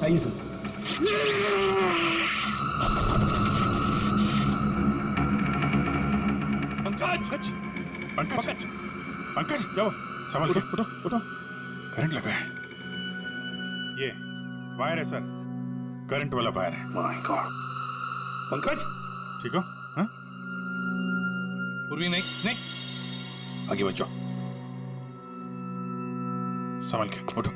आइए सर। पंकज पंकज पंकज जाओ, संभाल के उठो उठो। करंट लगा है, ये वायर है सर, करंट वाला वायर है। My god. पंकज ठीक हो? हाँ? पूर्वी नहीं नहीं, आगे बचो, संभाल के उठो।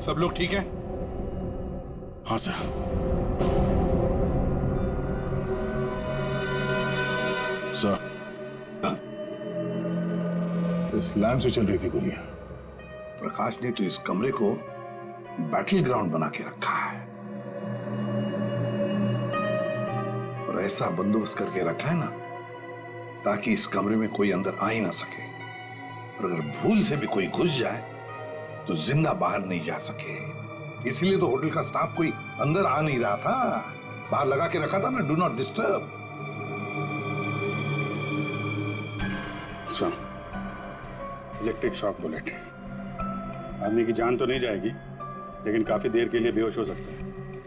सब लोग ठीक है? हाँ सर। सर, इस लैंड से चल रही थी गोलियां। प्रकाश ने तो इस कमरे को बैटल ग्राउंड बना के रखा है और ऐसा बंदोबस्त करके रखा है ना ताकि इस कमरे में कोई अंदर आ ही ना सके, और अगर भूल से भी कोई घुस जाए तो जिंदा बाहर नहीं जा सके। इसलिए तो होटल का स्टाफ कोई अंदर आ नहीं रहा था, बाहर लगा के रखा था ना, do not disturb. Sir, electric shock bullet, आदमी की जान तो नहीं जाएगी लेकिन काफी देर के लिए बेहोश हो सकता है।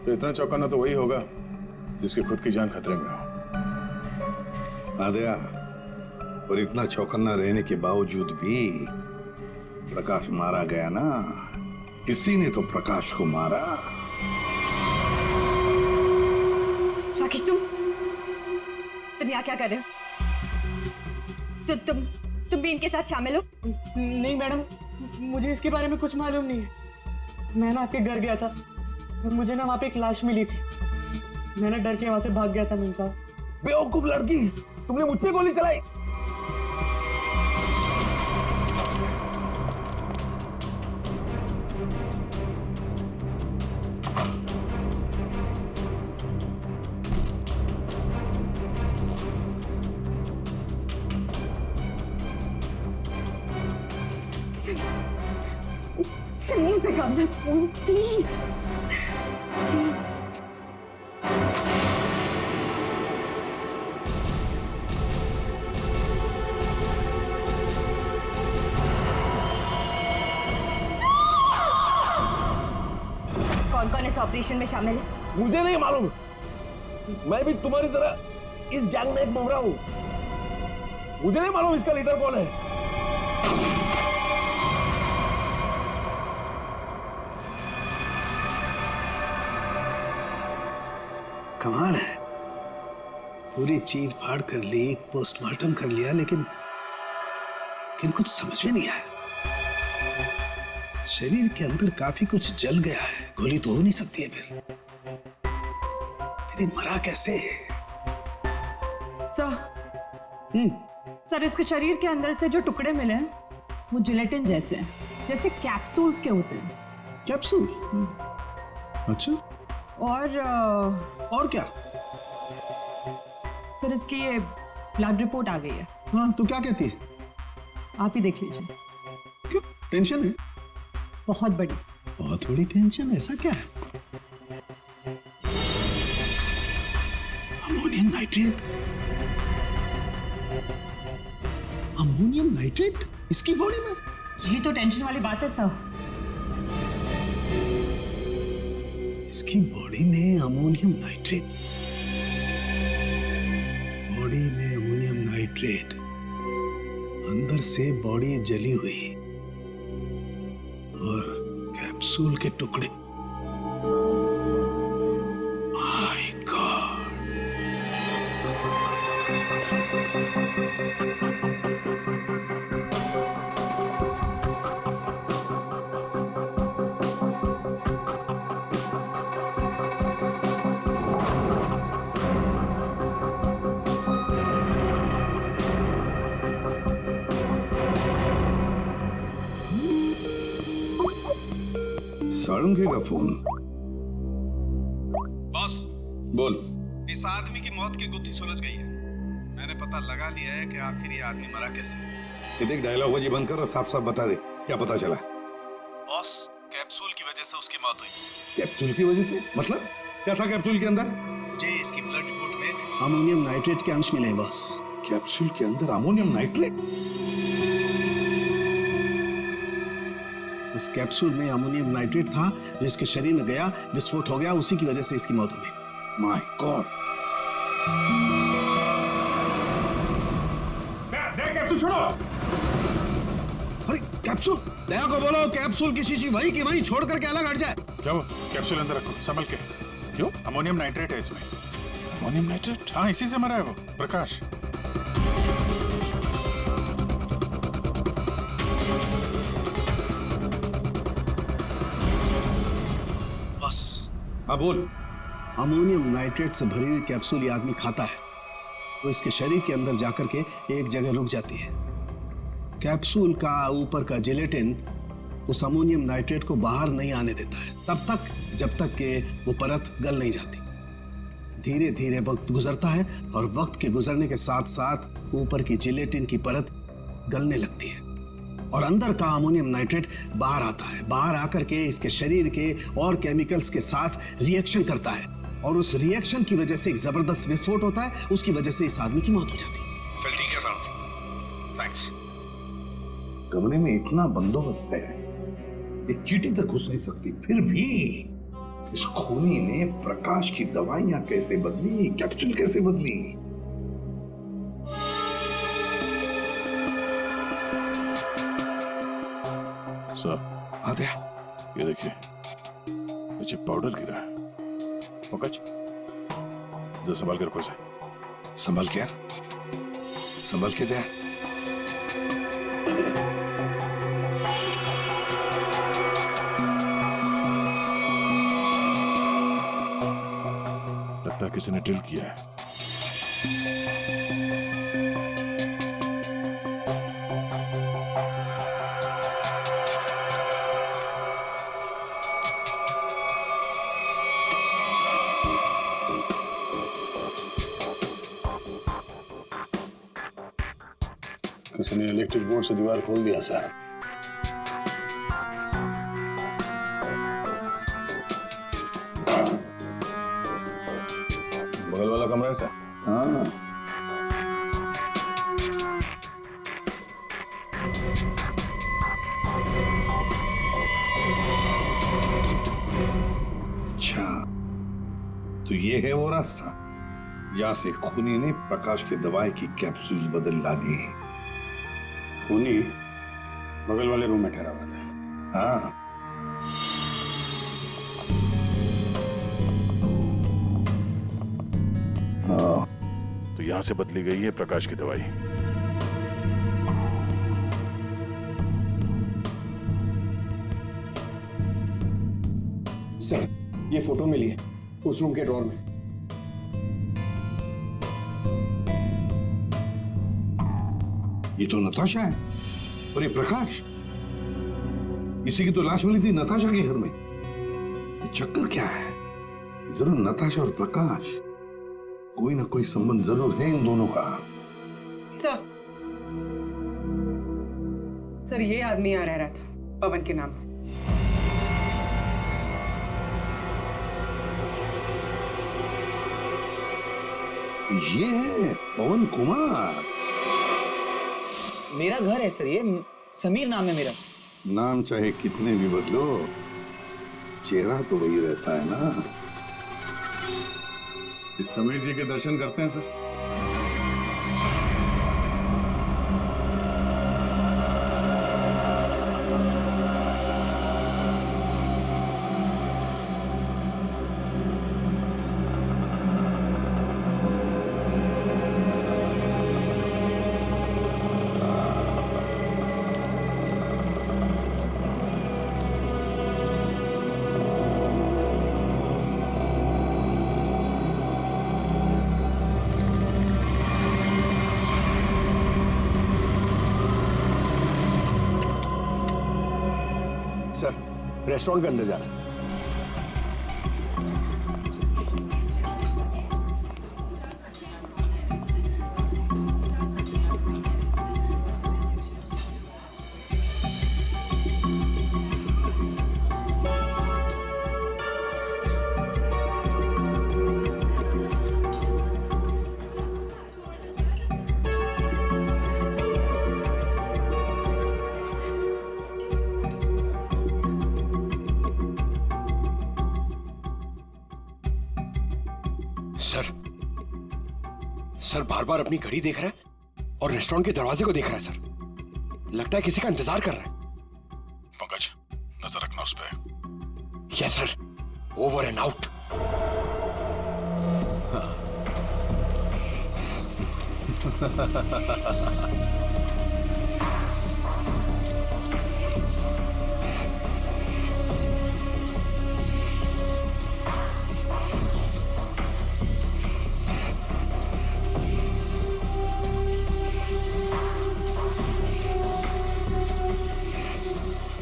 तो इतना चौंकाना तो वही होगा जिसकी खुद की जान खतरे में हो। आदया, और इतना चौकन्ना रहने के बावजूद भी प्रकाश मारा गया ना, किसी ने तो प्रकाश को मारा। राकेश, तुम यहाँ क्या कर रहे हो? तुम भी इनके साथ शामिल हो? नहीं मैडम, मुझे इसके बारे में कुछ मालूम नहीं है। मैं ना आपके घर गया था और मुझे ना वहाँ पे एक लाश मिली थी। मैंने डर के वहाँ से भाग गया था मीम साहब। बेवकूफ लड़की, तुमने मुझ पे गोली चलाई। फोन पे कब्जा, फोन प्लीज प्लीज। कौन कौन इस ऑपरेशन में शामिल है? मुझे नहीं मालूम, मैं भी तुम्हारी तरह इस गैंग में एक मुमरा हूं। मुझे नहीं मालूम इसका लीडर कौन है। कमाल है, पूरी चीर फाड़ कर ली, पोस्टमार्टम कर लिया, लेकिन कुछ समझ में नहीं आया। शरीर के अंदर काफी कुछ जल गया है, गोली तो हो नहीं सकती है फिर ये मरा कैसे? सर, इसके शरीर के अंदर से जो टुकड़े मिले हैं वो जिलेटिन जैसे हैं, जैसे कैप्सूल्स के होते हैं। कैप्सूल? अच्छा, और क्या? सर, इसकी ये ब्लड रिपोर्ट आ गई है। हाँ, तो क्या कहती है? आप ही देख लीजिए। क्यों, टेंशन है? बहुत बड़ी। बहुत बड़ी टेंशन, ऐसा क्या है? Ammonium nitrate? अमोनियम नाइट्रेट इसकी बॉडी में? यही तो टेंशन वाली बात है सर। इसकी बॉडी में अमोनियम नाइट्रेट? बॉडी में अमोनियम नाइट्रेट, अंदर से बॉडी जली हुई और कैप्सूल के टुकड़े। My God! सारंगी का फोन। बॉस, बोल। इस आदमी की मौत की गुत्थी सुलझ गई है। मैंने पता लगा लिया है कि आखिर ये आदमी मरा कैसे। ये देख, डायलॉग बाजी बंद कर और साफ साफ बता दे क्या पता चला। बॉस, कैप्सूल की वजह से उसकी मौत हुई। कैप्सूल की वजह से? मतलब क्या था कैप्सूल के अंदर? मुझे इसकी ब्लड रिपोर्ट में अमोनियम नाइट्रेट के अंश मिले हैं बॉस। कैप्सूल के अंदर अमोनियम नाइट्रेट? उस कैप्सूल में अमोनियम नाइट्रेट था जो इसके शरीर में गया, विस्फोट हो गया, उसी की वजह से इसकी मौत हो गई। My God! कैप्सूल छोड़ो। अरे कैप्सूल! दया को बोलो कैप्सूल की शीशी वही की वही छोड़ करके अलग हट जाए। क्या वो? कैप्सूल अंदर रखो, संभल के। क्यों? अमोनियम नाइट्रेट है इसमें। Ammonium nitrate? हाँ, इसी से मरा है वो प्रकाश। हाँ बोल। अमोनियम नाइट्रेट से भरी हुई कैप्सूल ये आदमी खाता है तो इसके शरीर के अंदर जाकर के एक जगह रुक जाती है। कैप्सूल का ऊपर का जिलेटिन उस अमोनियम नाइट्रेट को बाहर नहीं आने देता है तब तक जब तक कि वो परत गल नहीं जाती। धीरे धीरे वक्त गुजरता है और वक्त के गुजरने के साथ साथ ऊपर की जिलेटिन की परत गलने लगती है और अंदर का अमोनियम नाइट्रेट बाहर आता है। बाहर आकर के इसके शरीर के और केमिकल्स के साथ रिएक्शन करता है और उस रिएक्शन की वजह से एक जबरदस्त विस्फोट होता है। उसकी वजह से इस आदमी की मौत हो जाती है। चल ठीक है साहब, थैंक्स। कमरे में इतना बंदोबस्त है, एक चींटी तक घुस नहीं सकती, फिर भी इस खूनी ने प्रकाश की दवाइयां कैसे बदली, कैप्सूल कैसे बदली? सर, आ गया। ये देखिए, नीचे पाउडर गिरा है। पंकज, जरा संभाल कर खोसे। संभल क्या? संभल के दे। लगता है किसी ने ड्रिल किया है। किसी ने इलेक्ट्रिक बोर्ड से दीवार खोल दिया साहब। बगल वाला कमरा है सर। हाँ, अच्छा, तो ये है वो रास्ता जहां से खूनी ने प्रकाश के दवाई की कैप्सूल बदल डाली। खूनी बगल वाले रूम में ठहरा हुआ था। हाँ, तो यहां से बदली गई है प्रकाश की दवाई। सर, ये फोटो मिली है उस रूम के ड्रॉर में। ये तो नताशा है और ये प्रकाश, इसी की तो लाश मिली थी नताशा के घर में। ये चक्कर क्या है? जरूर नताशा और प्रकाश कोई ना कोई संबंध जरूर है इन दोनों का। सर, ये आदमी यहाँ रह रहा था पवन के नाम से। ये है पवन कुमार। मेरा घर है सर, ये समीर नाम है मेरा। नाम चाहे कितने भी बदलो, चेहरा तो वही रहता है ना। इस समीर जी के दर्शन करते हैं सर। सर, रेस्टोरेंट के अंदर जाना है। सर बार बार अपनी घड़ी देख रहा है और रेस्टोरेंट के दरवाजे को देख रहा है सर। लगता है किसी का इंतजार कर रहा है। पंकज, नजर रखना उस पे। Yes sir, over and out.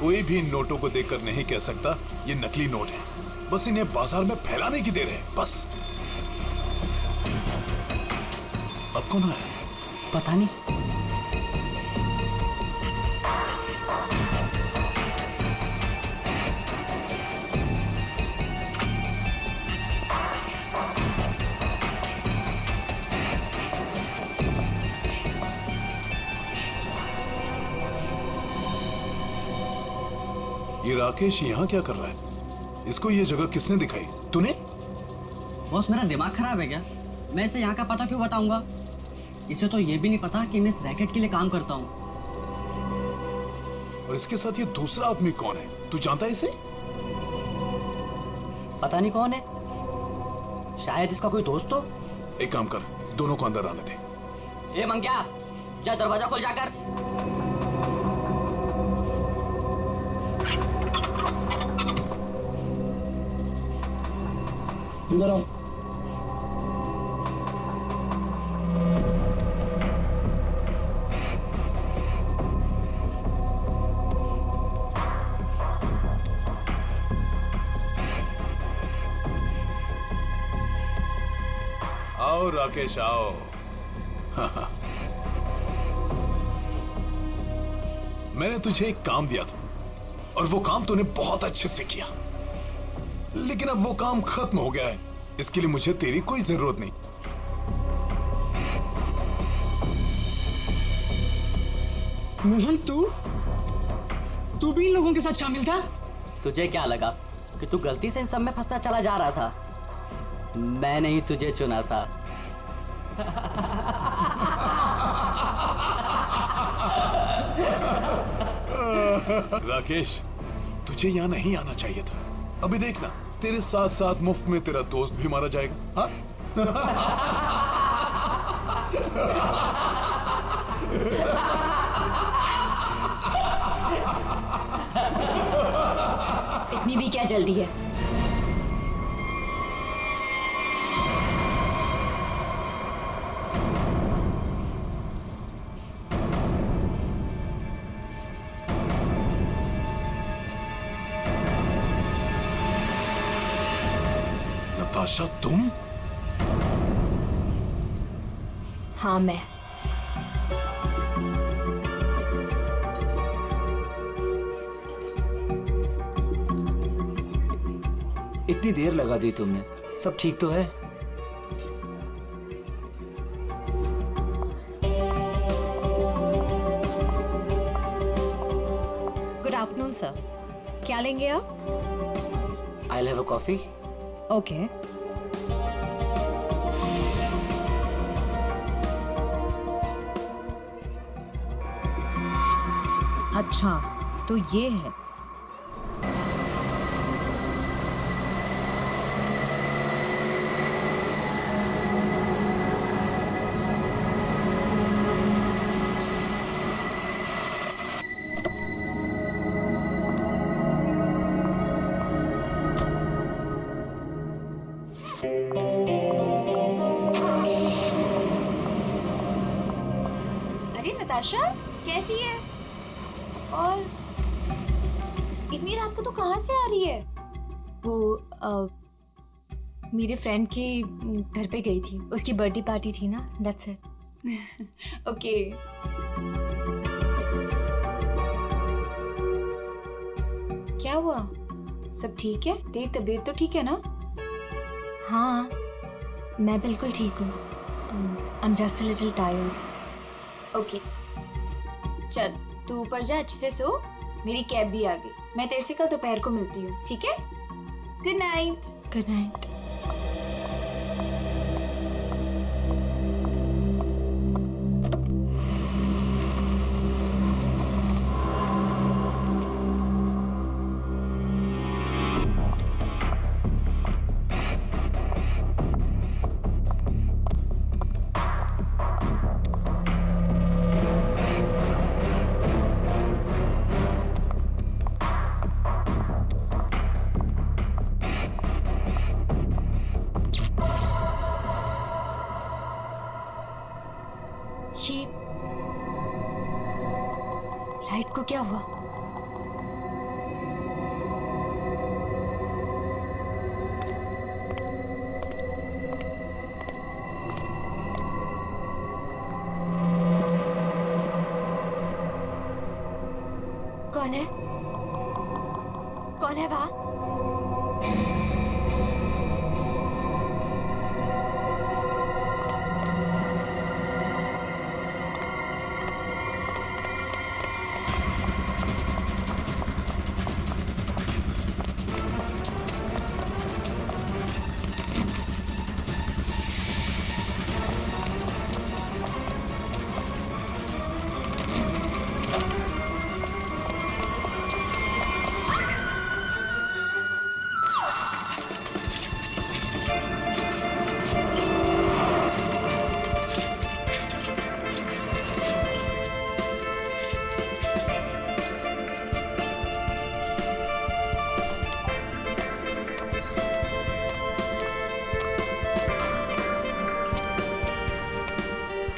कोई भी नोटों को देखकर नहीं कह सकता ये नकली नोट है। बस इन्हें बाजार में फैलाने की देर है, बस। अब कौन आया? पता नहीं। ये राकेश यहाँ क्या कर रहा है? इसको ये जगह किसने दिखाई? तूने? बॉस, मेरा दिमाग खराब है क्या? मैं इसे यहाँ का पता क्यों बताऊंगा? इसे तो ये भी नहीं पता कि मैं इस रैकेट के लिए काम करता हूँ। और इसके साथ ये दूसरा आदमी कौन है? तू जानता है इसे? पता नहीं कौन है, शायद इसका कोई दोस्त हो। एक काम कर, दोनों को अंदर आने दे। ए मंग्या, जा दरवाजा खोल जाकर। अंदर आओ। आओ राकेश, आओ। मैंने तुझे एक काम दिया था और वो काम तूने बहुत अच्छे से किया, लेकिन अब वो काम खत्म हो गया है। इसके लिए मुझे तेरी कोई जरूरत नहीं। मोहन, तू भी इन लोगों के साथ शामिल था? तुझे क्या लगा कि तू गलती से इन सब में फंसता चला जा रहा था? मैंने ही तुझे चुना था। राकेश, तुझे यहाँ नहीं आना चाहिए था। अभी देखना, तेरे साथ साथ मुफ्त में तेरा दोस्त भी मारा जाएगा। हाँ? इतनी भी क्या जल्दी है? नताशा, तुम? हाँ, मैं। इतनी देर लगा दी तुमने, सब ठीक तो है? क्या लेंगे आप? I'll have a coffee. Okay. अच्छा, तो ये है। अरे नताशा, कैसी है? और इतनी रात को तो कहाँ से आ रही है? वो मेरे फ्रेंड के घर पे गई थी, उसकी बर्थडे पार्टी थी ना, दैट्स इट। ओके। क्या हुआ? सब ठीक है? तेरी तबीयत तो ठीक है ना? हाँ, मैं बिल्कुल ठीक हूँ। I am just a little tired. Okay, चल तू ऊपर जा, अच्छे से सो। मेरी कैब भी आ गई, मैं तेरे से कल दोपहर को मिलती हूँ, ठीक है? Good night. Good night. ये लाइट को क्या हुआ? कौन है? कौन है वहां?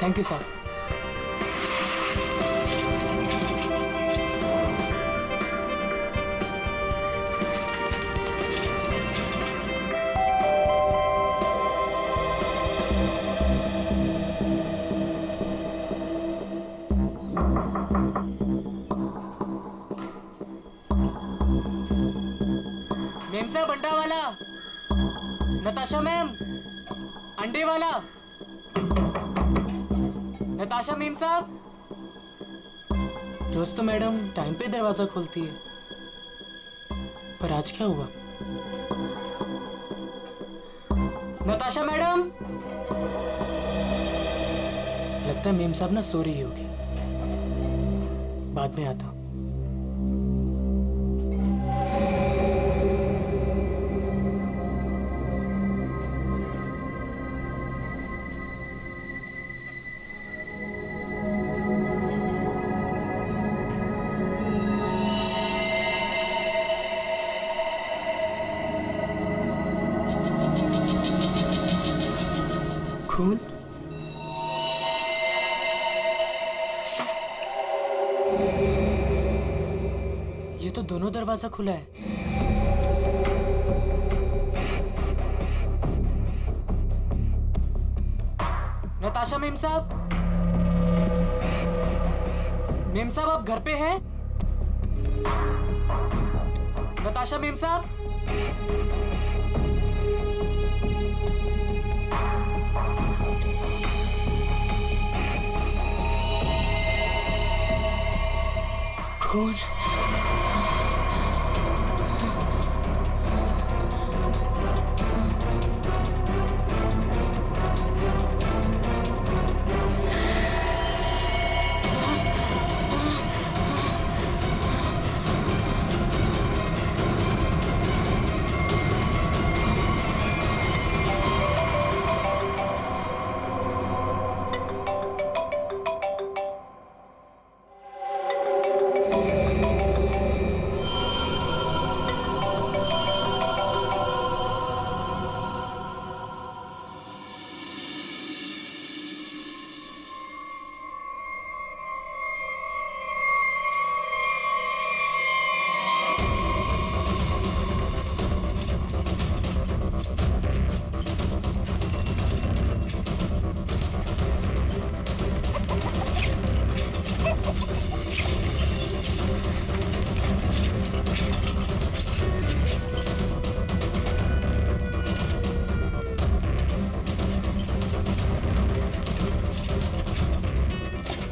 Thank you sir. मेम साहब, अंडा वाला। नताशा मैम, अंडे वाला। नताशा मेम साहब। रोज तो मैडम टाइम पे दरवाजा खोलती है, पर आज क्या हुआ? नताशा मैडम। लगता है मेम साहब ना सो रही होगी, बाद में आता हूं। खून? ये तो दोनों दरवाजा खुला है। नताशा मेम साहब। मेम साहब, आप घर पे हैं? नताशा मेम साहब। खून।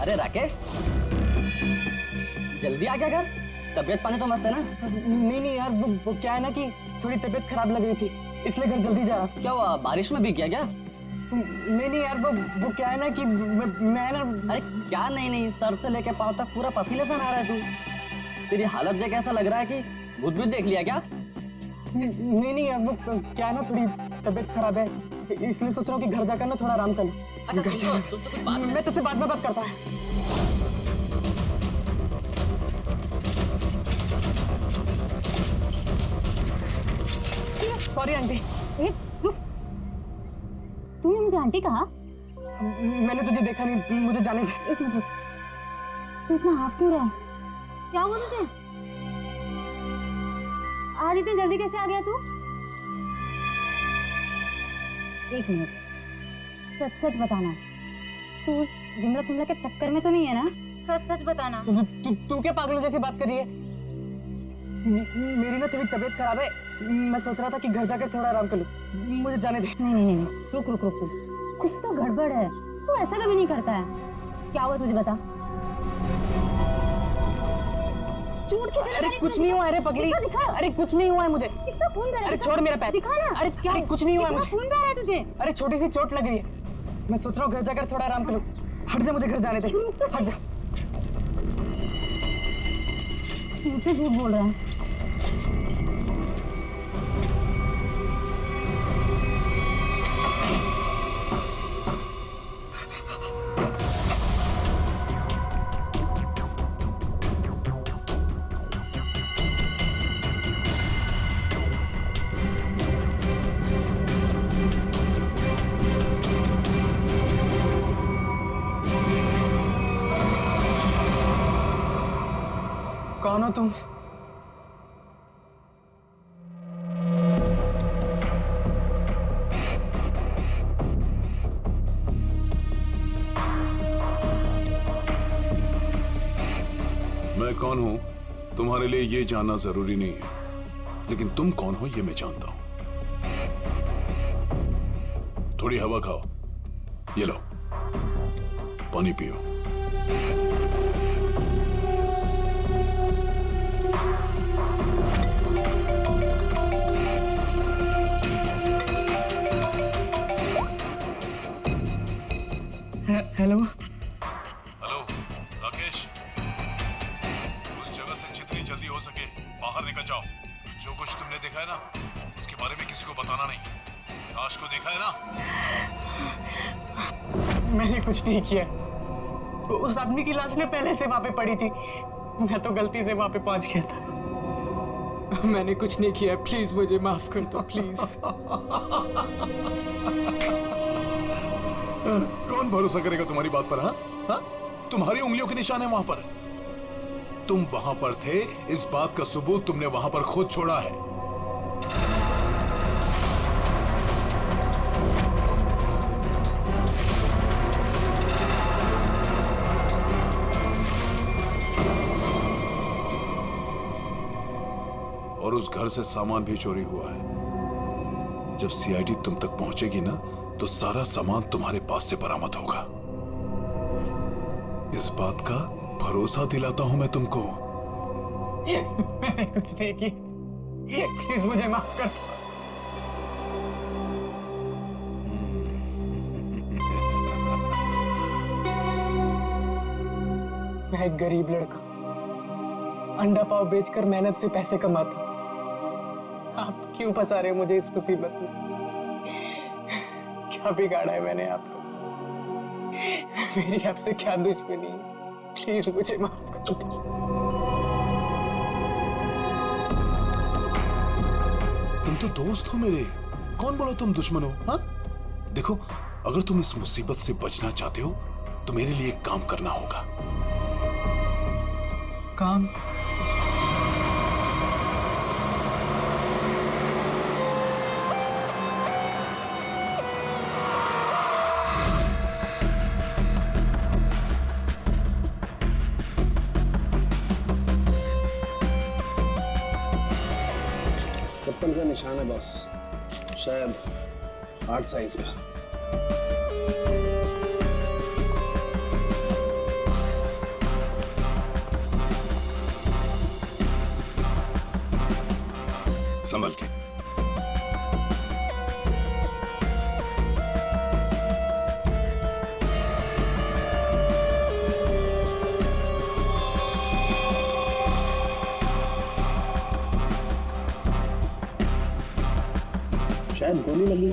अरे राकेश, जल्दी आ गया घर? तबीयत पानी तो मस्त है ना? नहीं यार, वो क्या है ना कि थोड़ी तबीयत खराब लग रही थी, इसलिए घर जल्दी जा रहा था। क्या हुआ, बारिश में भीग गया क्या? नहीं यार, वो क्या है ना कि मैं ना। अरे क्या नहीं, सर से लेके पांव तक पूरा पसीने से नहा रहा है तू। तेरी हालत देख ऐसा लग रहा है कि भूत देख लिया क्या? नहीं यार, वो क्या है ना, थोड़ी तबीयत खराब है, इसलिए सोच रहा हूँ कि घर जाकर ना थोड़ा आराम कर लूं। अच्छा, घर जा, मैं तुझसे बाद में बात करता हूँ। Sorry aunty. तूने मुझे आंटी कहा? मैंने तुझे देखा नहीं, मुझे जाने दे। एक मिनट, तू इतना हाफ क्यों रहा है? क्या हुआ तुझे? आज इतनी जल्दी कैसे आ गया तू? एक मिनट, सच सच बताना, तू उस विमला के चक्कर में तो नहीं है ना? सच सच बताना। तू क्या पागलों जैसी बात कर रही है? मेरी ना थोड़ी तबीयत खराब है, मैं सोच रहा था कि घर जाकर थोड़ा आराम कर लूं, मुझे जाने दे। नहीं, रुक, कुछ तो गड़बड़ है, तू ऐसा कभी नहीं करता है। क्या हुआ तुझे बता। चोट किसे लगी? अरे कुछ नहीं हुआ, अरे पगली, अरे कुछ नहीं हुआ है मुझे। कितना खून बह रहा है? अरे छोड़ मेरा पैर, दिखा ना। अरे कुछ नहीं हुआ है मुझे। खून बह रहा है तुझे? अरे छोटी सी चोट लग रही है, मैं सोच रहा हूँ घर जाकर थोड़ा आराम कर लूं। हट जा, मुझे घर जाने दे, हट जा। मुझसे झूठ बोल रहा है। कौन हो तुम? मैं कौन हूं तुम्हारे लिए ये जानना जरूरी नहीं है, लेकिन तुम कौन हो ये मैं जानता हूं। थोड़ी हवा खाओ, ये लो पानी पियो। हेलो हेलो राकेश, उस जगह से जितनी जल्दी हो सके बाहर निकल जाओ। जो कुछ तुमने देखा है ना, उसके बारे में किसी को बताना नहीं। लाश को देखा है ना? मैंने कुछ नहीं किया, उस आदमी की लाश ने पहले से वहां पे पड़ी थी, मैं तो गलती से वहां पे पहुंच गया था। मैंने कुछ नहीं किया, प्लीज मुझे माफ कर दो, प्लीज। कौन भरोसा करेगा तुम्हारी बात पर? हाँ, तुम्हारी उंगलियों के निशान है वहां पर। तुम वहां पर थे, इस बात का सबूत तुमने वहां पर खुद छोड़ा है। और उस घर से सामान भी चोरी हुआ है। जब सीआईडी तुम तक पहुंचेगी ना, तो सारा सामान तुम्हारे पास से बरामद होगा। इस बात का भरोसा दिलाता हूं मैं तुमको। मैंने कुछ नहीं की, प्लीज मुझे माफ कर दो। मैं एक गरीब लड़का, अंडा पाव बेचकर मेहनत से पैसे कमाता। आप क्यों फंसा रहे हो मुझे इस मुसीबत में? क्या बिगाड़ा है मैंने आपको? मेरी आपसे क्या दुश्मनी है? प्लीज मुझे माफ कर दो। तुम तो दोस्त हो मेरे, कौन बोला तुम दुश्मन हो? हाँ, देखो, अगर तुम इस मुसीबत से बचना चाहते हो तो मेरे लिए एक काम करना होगा। काम? चप्पल का निशान है बॉस, शायद 8 साइज का। संभल के। शायद गोली लगी।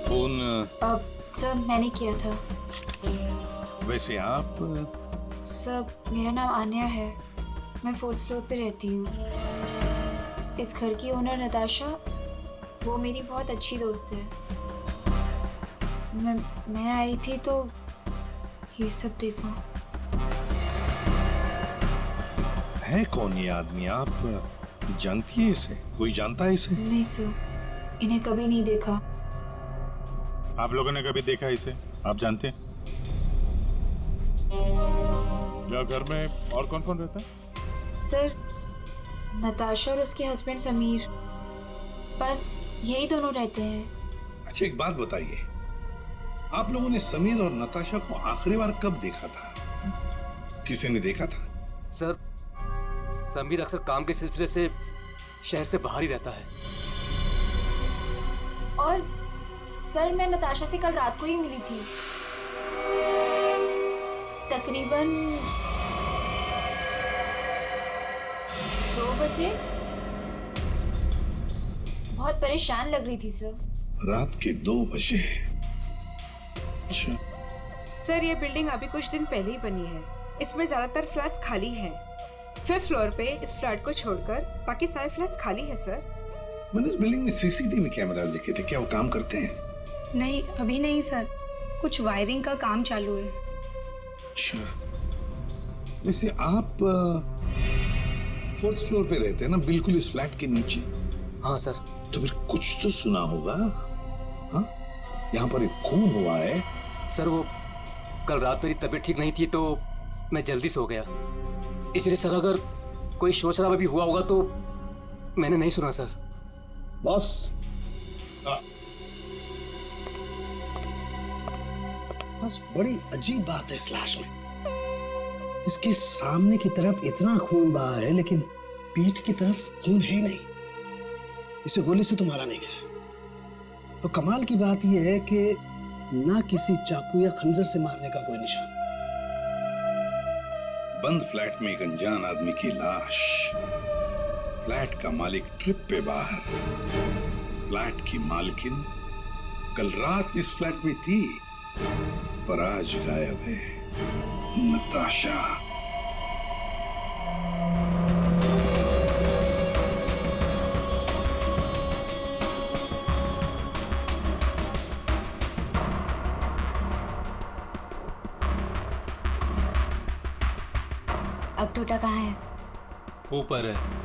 फोन अब सर मैंने किया था। वैसे आप सर मेरा नाम आन्या है, मैं 4th फ्लोर पे रहती हूँ। इस घर की ओनर नताशा, वो मेरी बहुत अच्छी दोस्त है। मैं आई थी तो ये सब देखा। है कौन ये आदमी? आप जानती है इसे? कोई जानता है इसे? नहीं सर, इन्हें कभी नहीं देखा। आप लोगों ने कभी देखा इसे? आप जानते हैं? या घर में और कौन कौन रहता है? सर नताशा और उसके हस्बैंड समीर, बस यही दोनों रहते हैं। अच्छा एक बात बताइए, आप लोगों ने समीर और नताशा को आखिरी बार कब देखा था? किसी ने देखा था? सर समीर अक्सर काम के सिलसिले से शहर से बाहर ही रहता है। और सर मैं नताशा से कल रात को ही मिली थी, तकरीबन 2 बजे। बहुत परेशान लग रही थी सर। रात के 2 बजे? अच्छा। सर ये बिल्डिंग अभी कुछ दिन पहले ही बनी है, इसमें ज्यादातर फ्लैट्स खाली हैं। 5th फ्लोर पे इस फ्लैट को छोड़कर बाकी सारे फ्लैट्स खाली है सर। मैंने इस बिल्डिंग में सीसीटीवी कैमरास देखे थे, क्या वो काम करते हैं? नहीं अभी नहीं सर, कुछ वायरिंग का काम चालू है। अच्छा, वैसे आप 4th फ्लोर पे रहते हैं ना, बिल्कुल इस फ्लैट के नीचे? हाँ सर। तो फिर कुछ तो सुना होगा। हाँ, यहाँ पर एक खून हुआ है। सर वो कल रात मेरी तबीयत ठीक नहीं थी तो मैं जल्दी सो गया, इसलिए सर अगर कोई शोर शराबा भी हुआ होगा तो मैंने नहीं सुना सर। बॉस, बस बड़ी अजीब बात है इस लाश में। इसके सामने की तरफ इतना खून बहा है लेकिन पीठ की तरफ खून है ही नहीं। इसे गोली से तो मारा नहीं गया। तो कमाल की बात यह है कि ना किसी चाकू या खंजर से मारने का कोई निशान। बंद फ्लैट में एक अनजान आदमी की लाश, फ्लैट का मालिक ट्रिप पे बाहर, फ्लैट की मालकिन कल रात इस फ्लैट में थी पर आज गायब है। नताशा। अब टोटा कहाँ है? ऊपर है।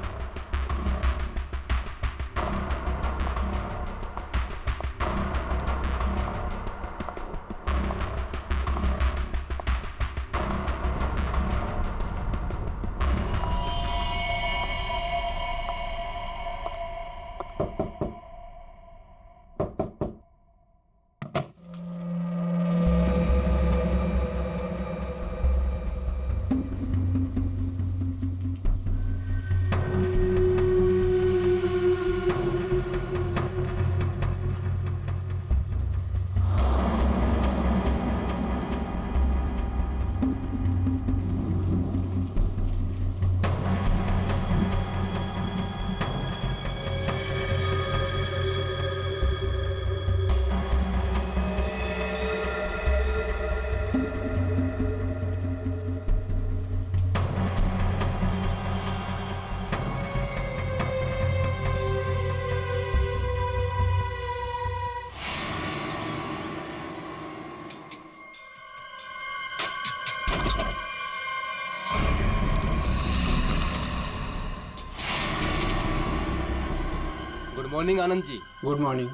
Good morning Anand ji. Good morning.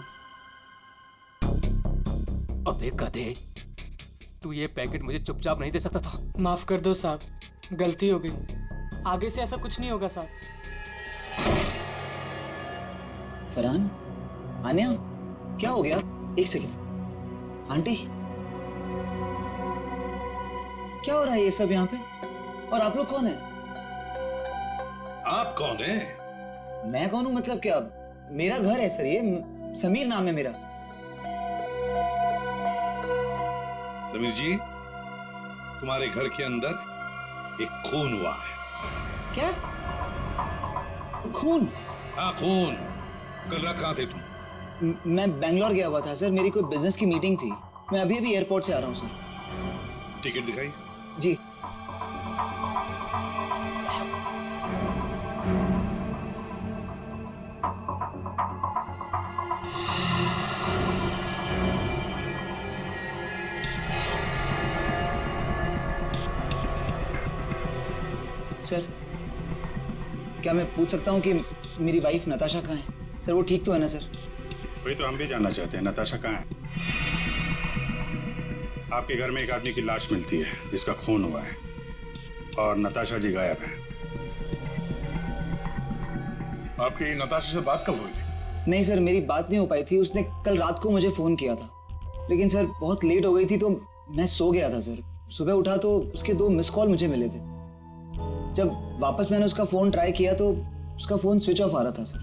अबे गधे, तू ये पैकेट मुझे चुपचाप नहीं दे सकता था? माफ कर दो साहब, गलती हो गई। आगे से ऐसा कुछ नहीं होगा साहब। फरहान, आन्या, क्या हो गया? एक सेकेंड। आंटी, क्या हो रहा है ये सब यहाँ पे? और आप लोग कौन है? आप कौन है? मैं कौन हूँ मतलब क्या? मेरा घर है सर, ये समीर नाम है मेरा। समीर जी, तुम्हारे घर के अंदर एक खून हुआ है। क्या? खून? हाँ खून। कल रात कहाँ थे तुम? मैं बैंगलोर गया हुआ था सर, मेरी कोई बिजनेस की मीटिंग थी। मैं अभी अभी एयरपोर्ट से आ रहा हूँ सर। टिकट दिखाई? जी। सर, क्या मैं पूछ सकता हूँ कि मेरी वाइफ नताशा कहाँ है? सर वो ठीक तो है ना सर? वही तो हम भी जानना चाहते हैं, नताशा कहाँ है? आपके घर में एक आदमी की लाश मिलती है जिसका खून हुआ है और नताशा जी गायब है। आपकी नताशा से बात कब हुई थी? नहीं सर, मेरी बात नहीं हो पाई थी। उसने कल रात को मुझे फोन किया था, लेकिन सर बहुत लेट हो गई थी तो मैं सो गया था सर। सुबह उठा तो उसके 2 मिस कॉल मुझे मिले थे। जब वापस मैंने उसका फोन ट्राई किया तो उसका फोन स्विच ऑफ आ रहा था सर।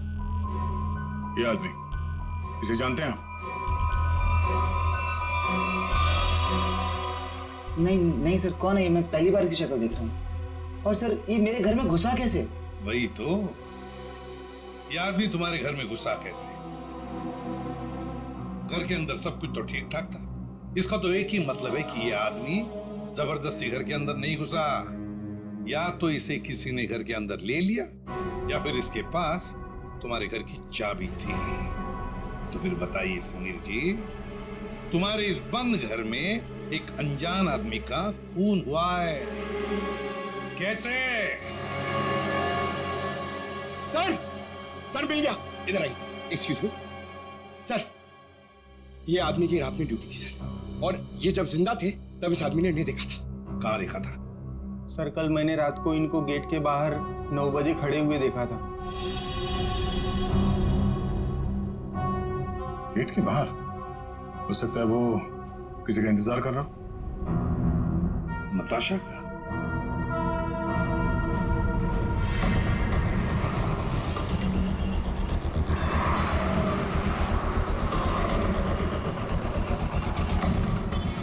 ये आदमी, इसे जानते हैं आप? नहीं सर, कौन है ये? मैं पहली बार इसकी शक्ल देख रहा हूँ। और सर ये मेरे घर में घुसा कैसे? वही तो, ये आदमी तुम्हारे घर में घुसा कैसे? घर के अंदर सब कुछ तो ठीक ठाक था। इसका तो एक ही मतलब है कि ये आदमी जबरदस्ती घर के अंदर नहीं घुसा। या तो इसे किसी ने घर के अंदर ले लिया या फिर इसके पास तुम्हारे घर की चाबी थी। तो फिर बताइए समीर जी, तुम्हारे इस बंद घर में एक अनजान आदमी का खून हुआ है, कैसे? सर मिल गया। इधर आइए। एक्सक्यूज मी सर, ये आदमी की रात में ड्यूटी थी सर, और ये जब जिंदा थे तब इस आदमी ने इन्हें देखा था। कहाँ देखा था? सर कल मैंने रात को इनको गेट के बाहर 9 बजे खड़े हुए देखा था। गेट के बाहर? हो सकता है वो किसी का इंतजार कर रहा हो। नताशा का?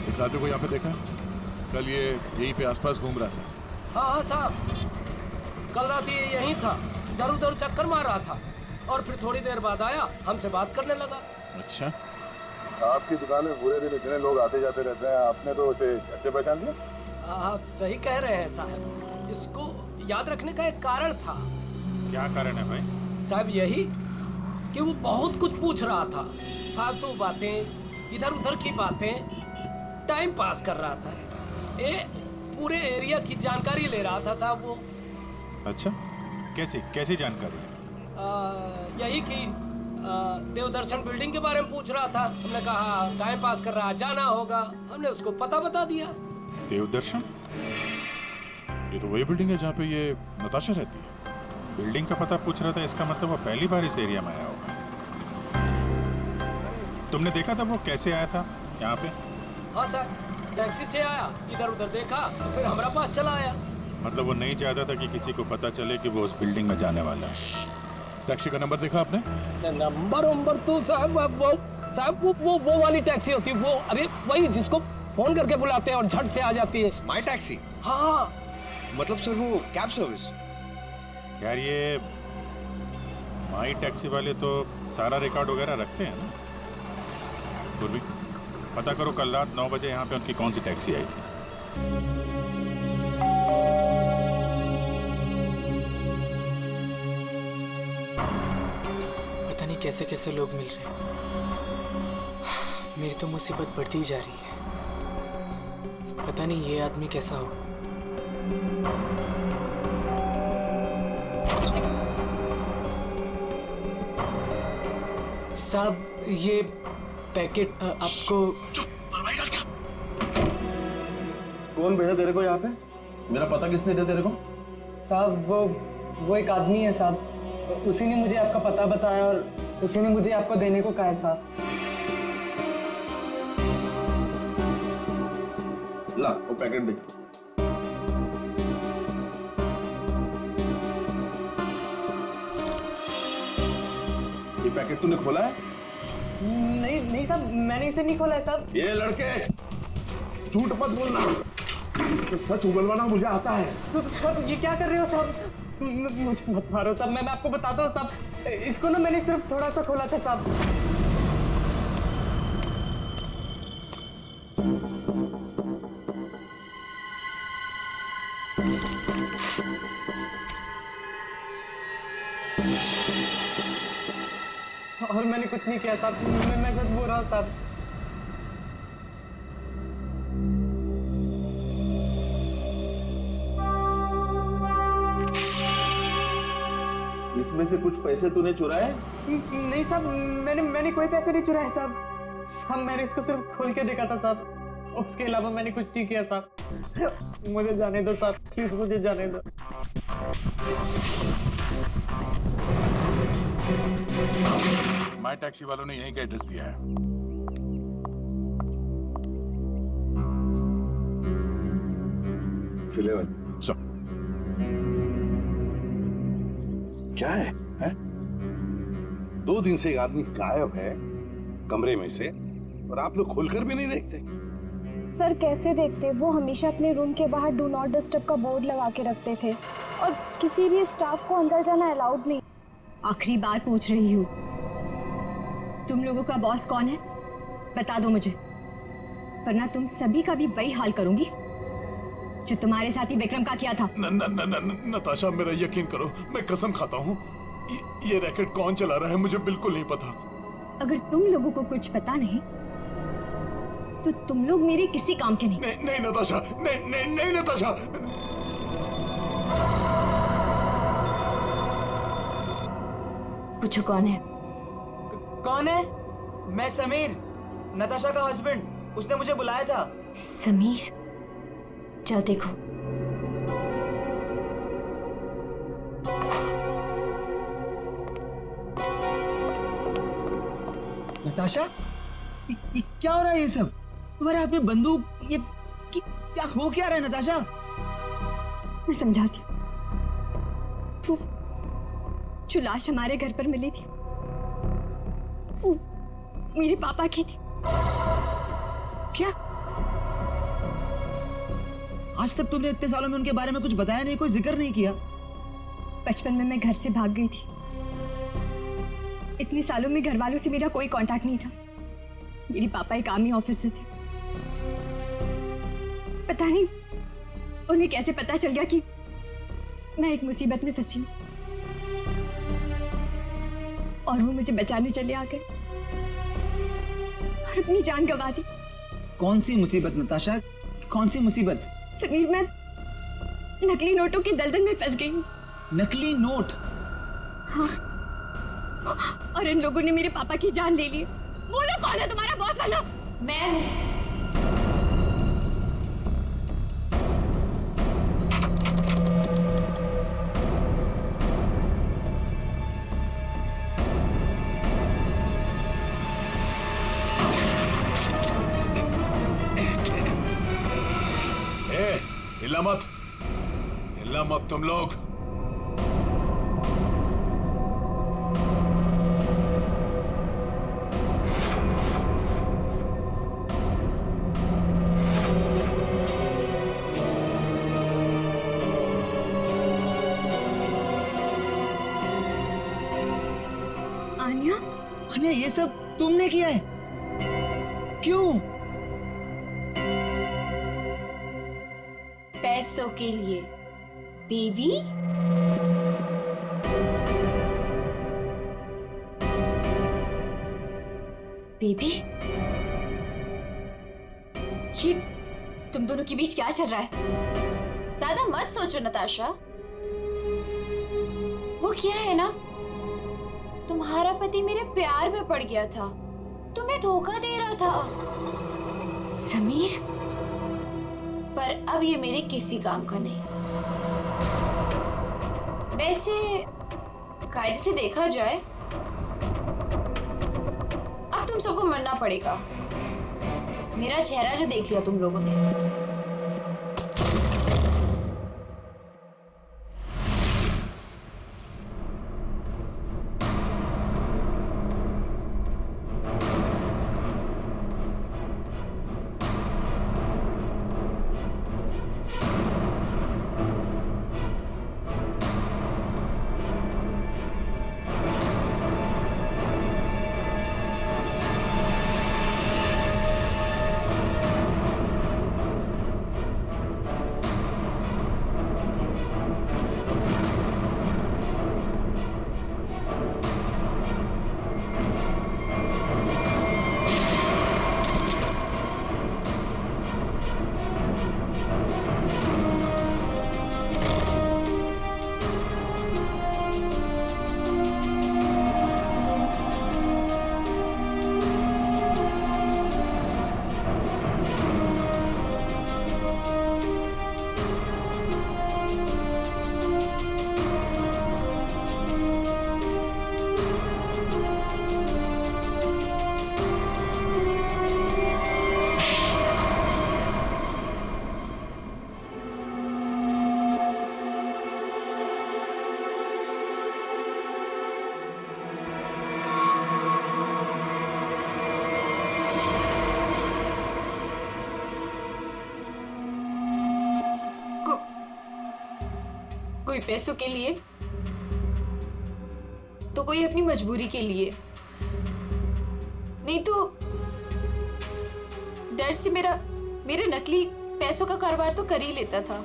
इस आदमी को यहाँ पे देखा? कल ये यहीं पे आसपास घूम रहा था। हाँ साहब, कल रात ये यहीं था, इधर उधर चक्कर मार रहा था और फिर थोड़ी देर बाद आया, हमसे बात करने लगा। अच्छा, आपकी दुकान में पूरे दिन इतने लोग आते जाते रहते हैं, आपने तो उसे कैसे पहचान लिया? आप सही कह रहे हैं साहब, इसको याद रखने का एक कारण था। क्या कारण है भाई? साहब यही कि वो बहुत कुछ पूछ रहा था, फालतू बातें, इधर उधर की बातें, टाइम पास कर रहा था। पूरे एरिया की जानकारी ले रहा था साहब वो। अच्छा, कैसी जानकारी? यही कि देवदर्शन बिल्डिंग के बारे में पूछ रहा था। हमने कहा टाइम पास कर रहा है, जाना होगा। हमने उसको पता बता दिया। देवदर्शन? ये तो वही बिल्डिंग है जहाँ पे ये नताशा रहती है। बिल्डिंग का पता पूछ रहा था, इसका मतलब वो पहली बार इस एरिया में आया होगा। तुमने देखा था वो कैसे आया था यहाँ पे? हाँ सर, टैक्सी से आया, इधर उधर देखा तो फिर हमारा पास चला आया। मतलब वो नहीं चाहता था कि किसी को पता चले कि वो उस बिल्डिंग में जाने वाला है। टैक्सी का नंबर देखा आपने? नंबर तो साहब वो वाली टैक्सी होती है वो, अरे वही जिसको फोन करके बुलाते हैं और झट से आ जाती है। माई टैक्सी? हाँ। मतलब सर वो कैब सर्विस? यार ये माई टैक्सी वाले तो सारा रिकॉर्ड वगैरह रखते हैं ना। तो भी पता करो कल रात 9 बजे यहाँ पे उनकी कौन सी टैक्सी आई थी। पता नहीं कैसे कैसे लोग मिल रहे हैं। मेरी तो मुसीबत बढ़ती जा रही है। पता नहीं ये आदमी कैसा होगा। साहब ये पैकेट आपको। कौन भेजा तेरे को यहाँ पे? मेरा पता किसने दिया तेरे को? साहब वो एक आदमी है साहब, उसी ने मुझे आपका पता बताया और उसी ने मुझे आपको देने को कहा है साहब। ला वो पैकेट देख। पैकेट तूने खोला है? नहीं नहीं साहब, मैंने इसे नहीं खोला है साहब। ये लड़के झूठ मत बोलना, सच उगलवाना मुझे आता है। तो साहब ये क्या कर रहे हो साहब? मुझे मत मारो साहब, मैं आपको बताता हूँ साहब, इसको ना मैंने सिर्फ थोड़ा सा खोला था साहब। और मैंने कुछ नहीं किया साहब, मैं सच बोल रहा हूँ साहब। इसमें से कुछ पैसे तूने चुराए? नहीं साहब, मैंने कोई पैसे नहीं चुराए साहब। साहब मैंने इसको सिर्फ खोल के देखा था साहब, उसके अलावा मैंने कुछ नहीं किया साहब। मुझे जाने दो साहब, प्लीज मुझे जाने दो। माय टैक्सी वालों ने यहीं का एड्रेस दिया है। फिलेवन क्या है, हैं? 2 दिन से एक आदमी गायब है कमरे में से, और आप लोग खोलकर भी नहीं देखते। सर कैसे देखते, वो हमेशा अपने रूम के बाहर डू नॉट डिस्टर्ब का बोर्ड लगा के रखते थे, और किसी भी स्टाफ को अंदर जाना अलाउड नहीं। आखिरी बार पूछ रही हूँ, तुम लोगों का बॉस कौन है? बता दो मुझे, वरना तुम सभी का भी वही हाल करूंगी जो तुम्हारे साथी विक्रम का किया था। नताशा, मेरा यकीन करो, मैं कसम खाता हूँ, ये रैकेट कौन चला रहा है मुझे बिल्कुल नहीं पता। अगर तुम लोगों को कुछ पता नहीं तो तुम लोग मेरे किसी काम के नहीं। नहीं नताशा, नहीं नताशा। पूछो कौन है? कौन है? मैं समीर, नताशा का हस्बैंड, उसने मुझे बुलाया था। समीर, चल देखो। नताशा, ये क्या हो रहा है? ये सब तुम्हारे हाथ में बंदूक, ये क्या हो क्या रहा है नताशा? मैं समझाती हूँ। वो जो लाश हमारे घर पर मिली थी वो मेरे पापा की थी। क्या? आज तक तुमने इतने सालों में उनके बारे में कुछ बताया नहीं, कोई जिक्र नहीं किया? बचपन में मैं घर से भाग गई थी, इतने सालों में घर वालों से मेरा कोई कांटेक्ट नहीं था। मेरे पापा एक आर्मी ऑफिसर थे। पता नहीं उन्हें कैसे पता चल गया कि मैं एक मुसीबत में फंसी हूं, और वो मुझे बचाने चले आ गए और अपनी जान गंवा दी। कौन सी मुसीबत नताशा, कौन सी मुसीबत? समीर, मैं नकली नोटों की दलदल में फंस गई हूँ। नकली नोट? हाँ, और इन लोगों ने मेरे पापा की जान ले ली। बोलो कौन है तुम्हारा बॉस वाला? मैं हूँ। हिलना मत तुम लोग। आन्या? आन्या, ये सब तुमने किया है? क्यों? पैसों के लिए बेबी। बेबी, ये तुम दोनों के बीच क्या चल रहा है? ज्यादा मत सोचो नताशा। वो क्या है ना, तुम्हारा पति मेरे प्यार में पड़ गया था, तुम्हें धोखा दे रहा था समीर, पर अब ये मेरे किसी काम का नहीं। वैसे कायदे से देखा जाए अब तुम सबको मरना पड़ेगा। मेरा चेहरा जो देख लिया तुम लोगों ने। कोई पैसों के लिए तो कोई अपनी मजबूरी के लिए, नहीं तो डर से मेरे नकली पैसों का कारोबार तो कर ही लेता था।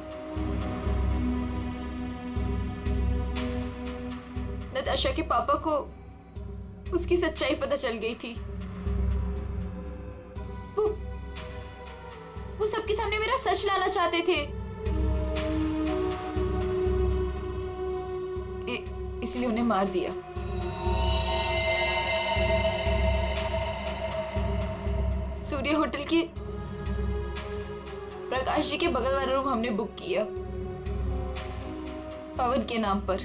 नताशा के पापा को उसकी सच्चाई पता चल गई थी। वो सबके सामने मेरा सच लाना चाहते थे, इसलिए उन्हें मार दिया। सूर्य होटल के प्रकाश जी के बगल वाला रूम हमने बुक किया पवन के नाम पर।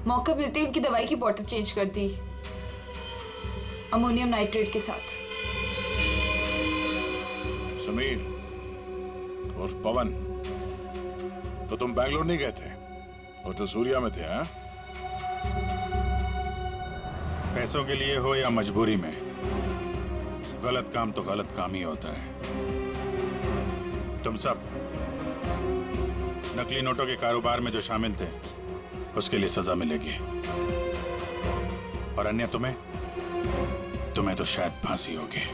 मौका मिलते ही उनकी दवाई की बोतल चेंज कर दी अमोनियम नाइट्रेट के साथ। समीर और पवन, तो तुम बैंगलोर नहीं गए थे, वो तो सूर्या में थे। हाँ, पैसों के लिए हो या मजबूरी में, गलत काम तो गलत काम ही होता है। तुम सब नकली नोटों के कारोबार में जो शामिल थे उसके लिए सजा मिलेगी, और अन्य तुम्हें तो शायद फांसी होगी।